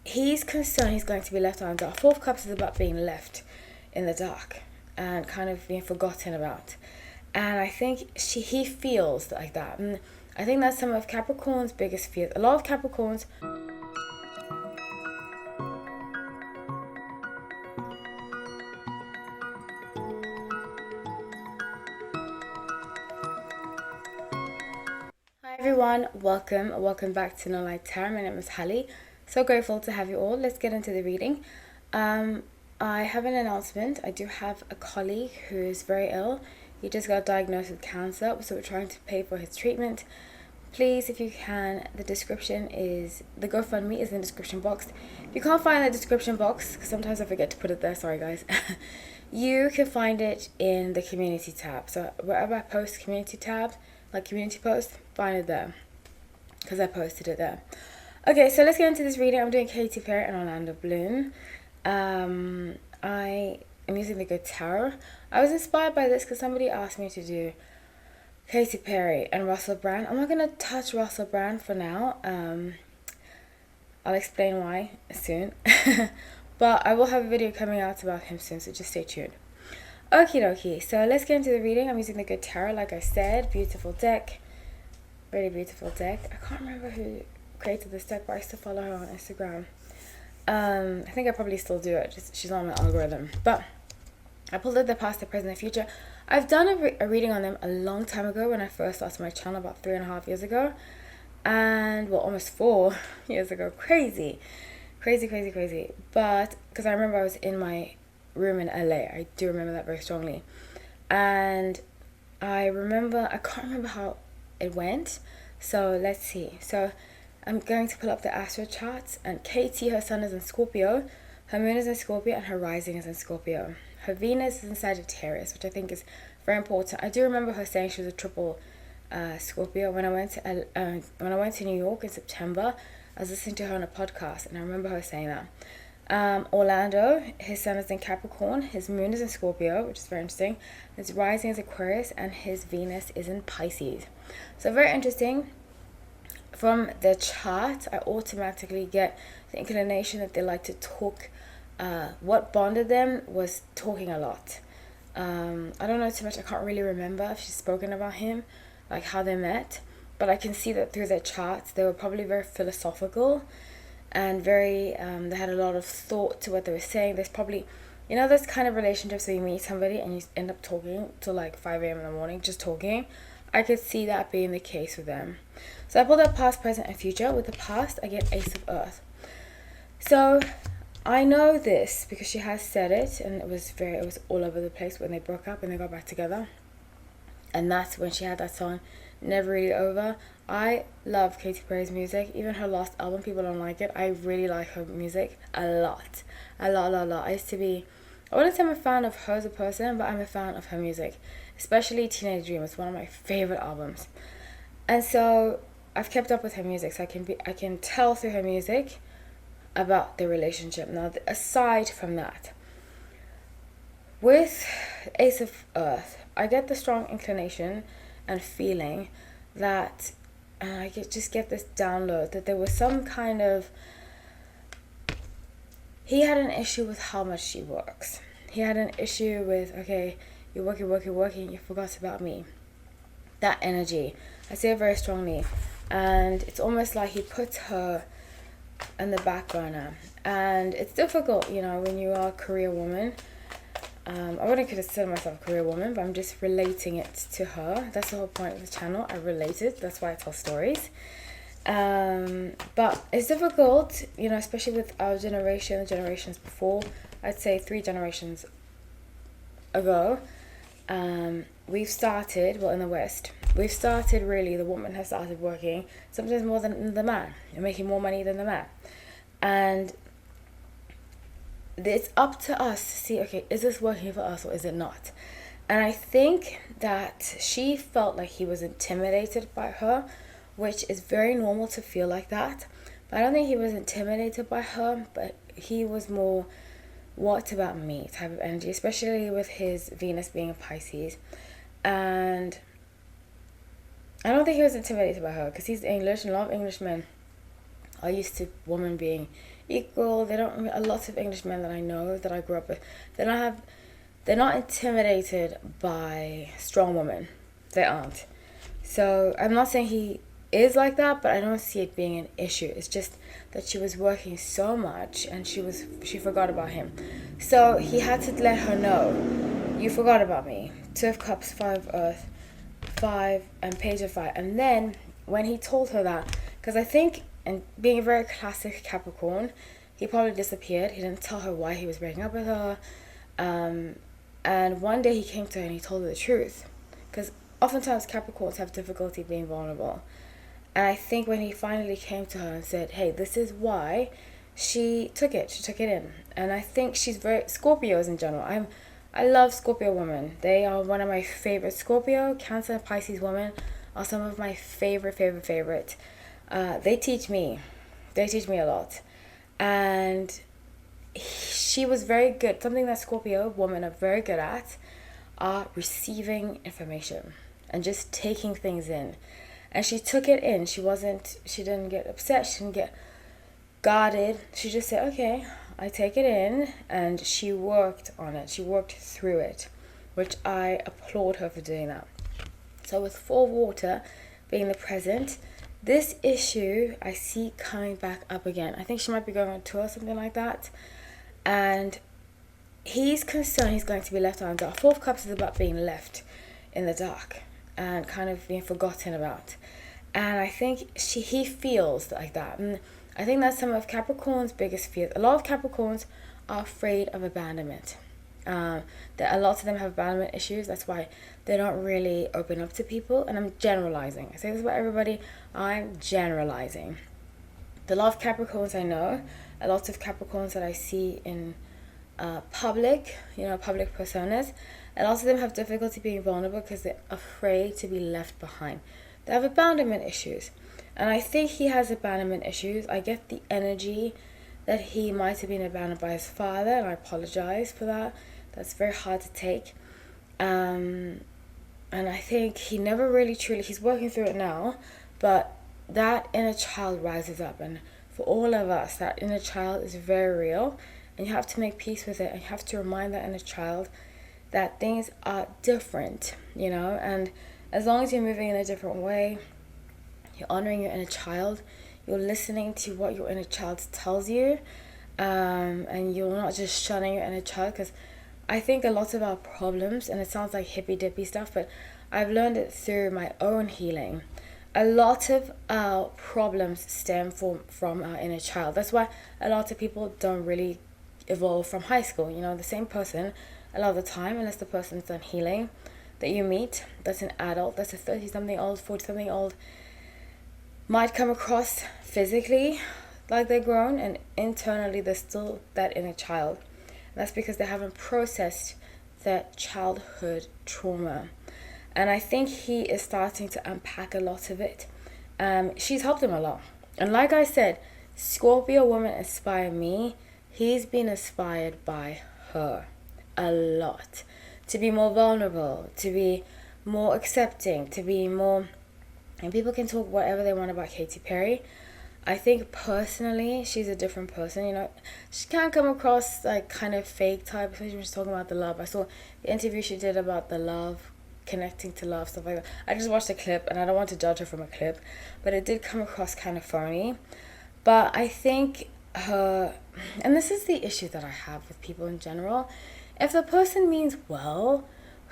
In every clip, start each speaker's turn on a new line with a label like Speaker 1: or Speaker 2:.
Speaker 1: he's concerned he's going to be left out in the dark. Four of Cups is about being left in the dark and kind of being forgotten about. And I think he feels like that. And I think that's some of Capricorn's biggest fears. A lot of Capricorns... Hi everyone, welcome back to No Light Tarot. My name is Hallie. So grateful to have you all. Let's get into the reading. I have an announcement. I do have a colleague who is very ill. He just got diagnosed with cancer, so we're trying to pay for his treatment. Please, if you can, the GoFundMe is in the description box. If you can't find the description box, because sometimes I forget to put it there, sorry guys, you can find it in the community tab. So wherever I post community tab, like community post, find it there, because I posted it there. Okay, so let's get into this reading. I'm doing Katy Perry and Orlando Bloom. I am using the Good Tarot. I was inspired by this because somebody asked me to do Katy Perry and Russell Brand. I'm not going to touch Russell Brand for now. I'll explain why soon. But I will have a video coming out about him soon, so just stay tuned. Okie dokie, so let's get into the reading. I'm using the Good Tarot, like I said. Beautiful deck. Really beautiful deck. I can't remember who created this deck, but I used to follow her on Instagram. I think I probably still do it. She's on my algorithm. But I pulled out the past, the present, and future. I've done a reading on them a long time ago when I first started my channel, about 3.5 years ago. And, well, almost 4 years ago. Crazy. But, because I remember I was in my room in LA. I do remember that very strongly. And I can't remember how it went. So, let's see. So, I'm going to pull up the astro charts, and Katy, her sun is in Scorpio, her moon is in Scorpio, and her rising is in Scorpio. Her Venus is in Sagittarius, which I think is very important. I do remember her saying she was a triple Scorpio. When I went to New York in September, I was listening to her on a podcast, and I remember her saying that. Orlando, his sun is in Capricorn, his moon is in Scorpio, which is very interesting. His rising is Aquarius, and his Venus is in Pisces. So very interesting. From the chart, I automatically get the inclination that they like to talk. What bonded them was talking a lot. I don't know too much. I can't really remember if she's spoken about him, like how they met. But I can see that through their charts, they were probably very philosophical and very, they had a lot of thought to what they were saying. There's probably, those kind of relationships where you meet somebody and you end up talking till like 5 a.m. in the morning, just talking. I could see that being the case with them. So I pulled up past, present, and future. With the past, I get Ace of Earth. So I know this because she has said it, and it was all over the place when they broke up and they got back together. And that's when she had that song, Never Really Over. I love Katy Perry's music. Even her last album, people don't like it. I really like her music a lot. I used to be, I wouldn't say I'm a fan of her as a person, but I'm a fan of her music. Especially Teenage Dream. It's one of my favorite albums. And so I've kept up with her music, so I can tell through her music about the relationship. Now, aside from that, with Ace of Earth, I get the strong inclination and feeling that, and I just get this download, that there was some kind of, he had an issue with how much she works. He had an issue with, okay, you're working, you forgot about me. That energy, I see it very strongly. And it's almost like he puts her in the back burner. And it's difficult, when you are a career woman. I wouldn't consider myself a career woman, but I'm just relating it to her. That's the whole point of the channel. I relate it. That's why I tell stories. But it's difficult, especially with our generation, the generations before. I'd say 3 generations ago. We've started, in the West, the woman has started working sometimes more than the man, and making more money than the man. And it's up to us to see, okay, is this working for us or is it not? And I think that she felt like he was intimidated by her, which is very normal to feel like that. But I don't think he was intimidated by her, but he was more, what about me type of energy, especially with his Venus being a Pisces. And I don't think he was intimidated by her because he's English, and a lot of Englishmen are used to women being equal. They don't. A lot of English men that I know, that I grew up with, they're not intimidated by strong women. They aren't. So I'm not saying he is like that, but I don't see it being an issue. It's just that she was working so much and she forgot about him. So he had to let her know, you forgot about me. Two of Cups, Five of Earth, 5 and Page of Fire. And then when he told her that, because I think, and being a very classic Capricorn, he probably disappeared. He didn't tell her why he was breaking up with her. And one day he came to her and he told her the truth. Because oftentimes Capricorns have difficulty being vulnerable. And I think when he finally came to her and said, hey, this is why, she took it in. And I think she's very, Scorpios in general, I love Scorpio women. They are one of my favorite. Scorpio, Cancer, and Pisces women are some of my favorite. They teach me a lot. And she was very good. Something that Scorpio women are very good at are receiving information and just taking things in. And she took it in. She didn't get upset. She didn't get guarded. She just said, okay, I take it in. And she worked on it. She worked through it, which I applaud her for doing that. So with 4 of Water being the present, this issue I see coming back up again. I think she might be going on tour or something like that. And he's concerned he's going to be left out in the dark. 4 of Cups is about being left in the dark and kind of being forgotten about. And I think he feels like that. And I think that's some of Capricorn's biggest fears. A lot of Capricorns are afraid of abandonment. A lot of them have abandonment issues. That's why they don't really open up to people. And I'm generalizing. I say this about everybody. I'm generalizing. The lot of Capricorns I know, a lot of Capricorns that I see in public personas, a lot of them have difficulty being vulnerable because they're afraid to be left behind. They have abandonment issues. And I think he has abandonment issues. I get the energy that he might have been abandoned by his father, and I apologize for that. That's very hard to take. And I think he never really truly, he's working through it now, but that inner child rises up. And for all of us, that inner child is very real. And you have to make peace with it. And you have to remind that inner child that things are different, and as long as you're moving in a different way, you're honoring your inner child, you're listening to what your inner child tells you, and you're not just shunning your inner child. Because I think a lot of our problems, and it sounds like hippy dippy stuff, but I've learned it through my own healing. A lot of our problems stem from our inner child. That's why a lot of people don't really evolve from high school. The same person a lot of the time, unless the person's done healing, that you meet, that's an adult, that's a 30-something old, 40-something old, might come across physically like they're grown, and internally they're still that inner child. And that's because they haven't processed that childhood trauma. And I think he is starting to unpack a lot of it. She's helped him a lot. And like I said, Scorpio women inspire me. He's been inspired by her a lot. To be more vulnerable, to be more accepting, to be more... And people can talk whatever they want about Katy Perry. I think personally, she's a different person. She can come across like kind of fake type, especially when she's talking about the love. I saw the interview she did about the love, connecting to love, stuff like that. I just watched a clip, and I don't want to judge her from a clip, but it did come across kind of phony. But I think her... And this is the issue that I have with people in general. If the person means well,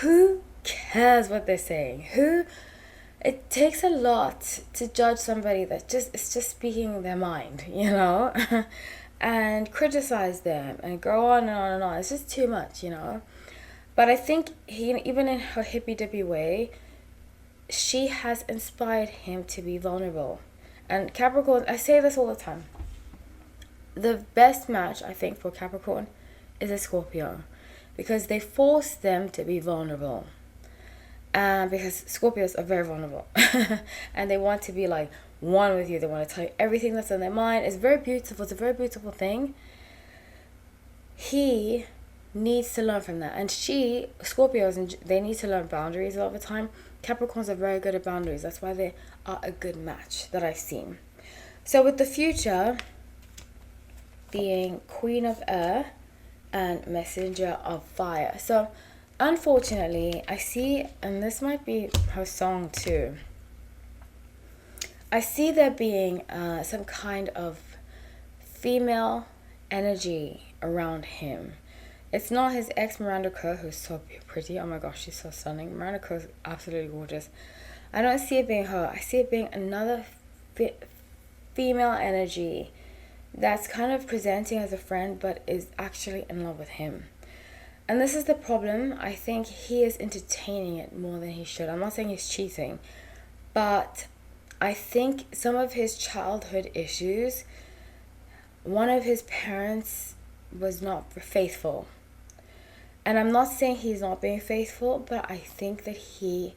Speaker 1: who cares what they're saying? It takes a lot to judge somebody that is just speaking their mind, and criticize them and go on and on and on. It's just too much, But I think even in her hippy dippy way, she has inspired him to be vulnerable. And Capricorn, I say this all the time. The best match, I think, for Capricorn is a Scorpio. Because they force them to be vulnerable. Because Scorpios are very vulnerable. And they want to be like one with you. They want to tell you everything that's on their mind. It's very beautiful. It's a very beautiful thing. He needs to learn from that. And Scorpios, they need to learn boundaries a lot of the time. Capricorns are very good at boundaries. That's why they are a good match that I've seen. So with the future being Queen of Air and Messenger of Fire. So unfortunately, I see, and this might be her song too, I see there being some kind of female energy around him. It's not his ex Miranda Kerr, who's so pretty. Oh my gosh, she's so stunning. Miranda Kerr's absolutely gorgeous. I don't see it being her. I see it being another female energy that's kind of presenting as a friend but is actually in love with him. And this is the problem. I think he is entertaining it more than he should. I'm not saying he's cheating, but I think some of his childhood issues, one of his parents was not faithful. And I'm not saying he's not being faithful, but I think that he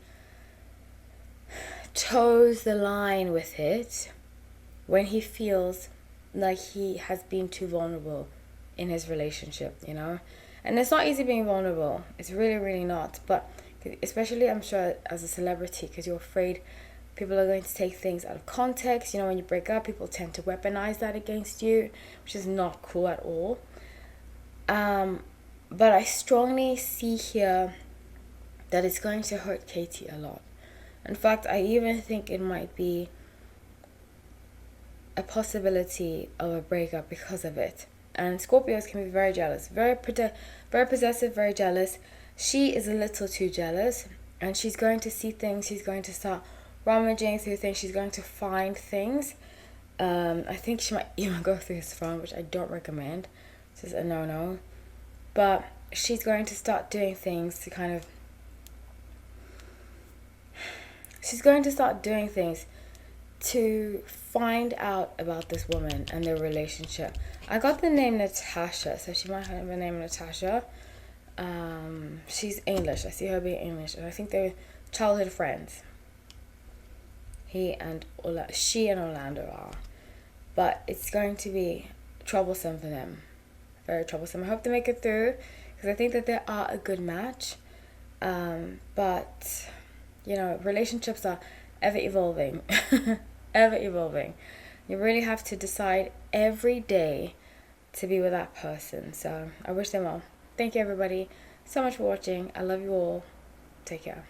Speaker 1: toes the line with it when he feels like he has been too vulnerable in his relationship, you know? And it's not easy being vulnerable. It's really, really not. But especially, I'm sure, as a celebrity, because you're afraid people are going to take things out of context. You know, when you break up, people tend to weaponize that against you, which is not cool at all. But I strongly see here that it's going to hurt Katy a lot. In fact, I even think it might be a possibility of a breakup because of it. And Scorpios can be very jealous, very possessive, very jealous. She is a little too jealous, and she's going to see things. She's going to start rummaging through things. She's going to find things. I think she might even go through his phone, which I don't recommend. This is a no-no. But she's going to start doing things to kind of... She's going to start doing things to find out about this woman and their relationship. I got the name Natasha, so she might have the name Natasha. She's English. I see her being English, and I think they're childhood friends. She and Orlando are, but it's going to be troublesome for them. Very troublesome. I hope they make it through, because I think that they are a good match. But you know, relationships are ever evolving. Ever evolving. You really have to decide every day to be with that person. So I wish them well. Thank you, everybody, so much for watching. I love you all. Take care.